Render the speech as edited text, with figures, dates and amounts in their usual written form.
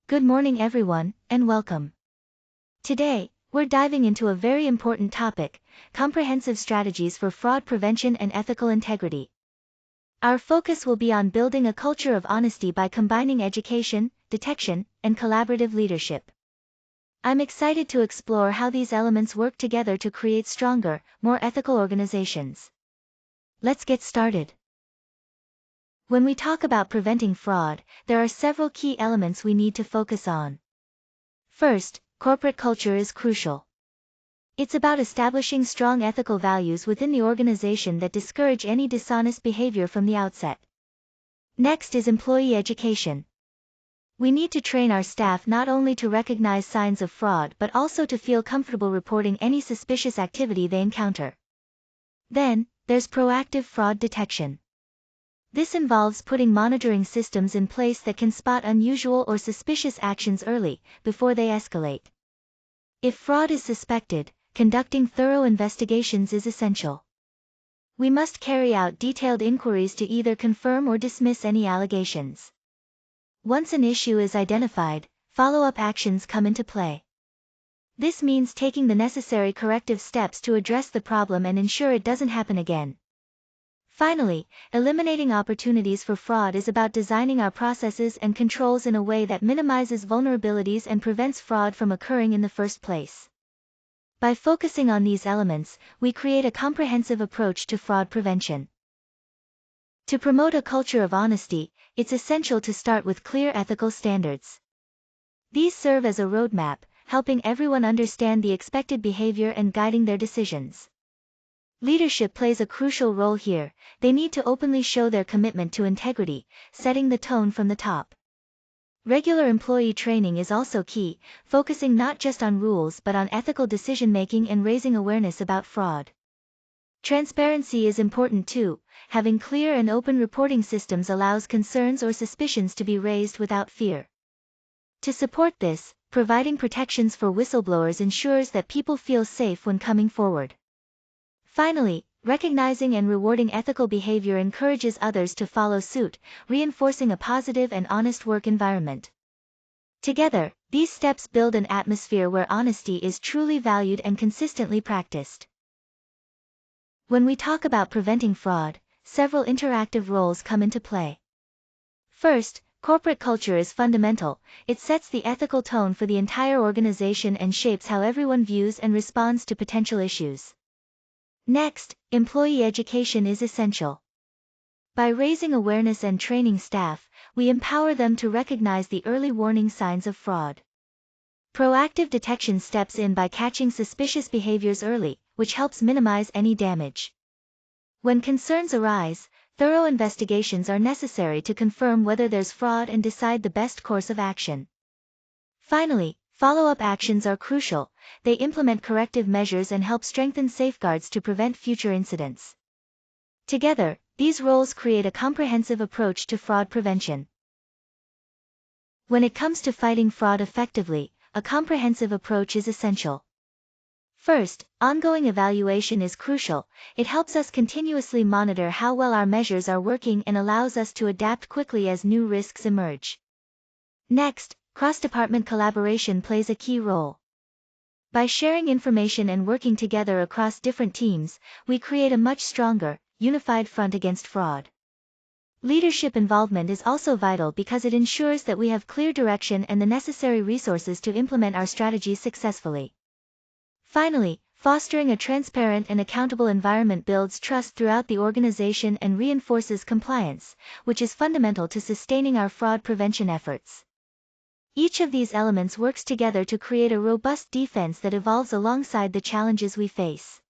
Good morning everyone, and welcome. Today, we're diving into a very important topic, comprehensive strategies for fraud prevention and ethical integrity. Our focus will be on building a culture of honesty by combining education, detection, and collaborative leadership. I'm excited to explore how these elements work together to create stronger, more ethical organizations. Let's get started. When we talk about preventing fraud, there are several key elements we need to focus on. First, corporate culture is crucial. It's about establishing strong ethical values within the organization that discourage any dishonest behavior from the outset. Next is employee education. We need to train our staff not only to recognize signs of fraud but also to feel comfortable reporting any suspicious activity they encounter. Then, there's proactive fraud detection. This involves putting monitoring systems in place that can spot unusual or suspicious actions early, before they escalate. If fraud is suspected, conducting thorough investigations is essential. We must carry out detailed inquiries to either confirm or dismiss any allegations. Once an issue is identified, follow-up actions come into play. This means taking the necessary corrective steps to address the problem and ensure it doesn't happen again. Finally, eliminating opportunities for fraud is about designing our processes and controls in a way that minimizes vulnerabilities and prevents fraud from occurring in the first place. By focusing on these elements, we create a comprehensive approach to fraud prevention. To promote a culture of honesty, it's essential to start with clear ethical standards. These serve as a roadmap, helping everyone understand the expected behavior and guiding their decisions. Leadership plays a crucial role here. They need to openly show their commitment to integrity, setting the tone from the top. Regular employee training is also key, focusing not just on rules but on ethical decision-making and raising awareness about fraud. Transparency is important too. Having clear and open reporting systems allows concerns or suspicions to be raised without fear. To support this, providing protections for whistleblowers ensures that people feel safe when coming forward. Finally, recognizing and rewarding ethical behavior encourages others to follow suit, reinforcing a positive and honest work environment. Together, these steps build an atmosphere where honesty is truly valued and consistently practiced. When we talk about preventing fraud, several interactive roles come into play. First, corporate culture is fundamental. It sets the ethical tone for the entire organization and shapes how everyone views and responds to potential issues. Next, employee education is essential. By raising awareness and training staff, we empower them to recognize the early warning signs of fraud. Proactive detection steps in by catching suspicious behaviors early, which helps minimize any damage. When concerns arise, thorough investigations are necessary to confirm whether there's fraud and decide the best course of action. Finally, follow-up actions are crucial. They implement corrective measures and help strengthen safeguards to prevent future incidents. Together, these roles create a comprehensive approach to fraud prevention. When it comes to fighting fraud effectively, a comprehensive approach is essential. First, ongoing evaluation is crucial. It helps us continuously monitor how well our measures are working and allows us to adapt quickly as new risks emerge. Next, cross-department collaboration plays a key role. By sharing information and working together across different teams, we create a much stronger, unified front against fraud. Leadership involvement is also vital because it ensures that we have clear direction and the necessary resources to implement our strategies successfully. Finally, fostering a transparent and accountable environment builds trust throughout the organization and reinforces compliance, which is fundamental to sustaining our fraud prevention efforts. Each of these elements works together to create a robust defense that evolves alongside the challenges we face.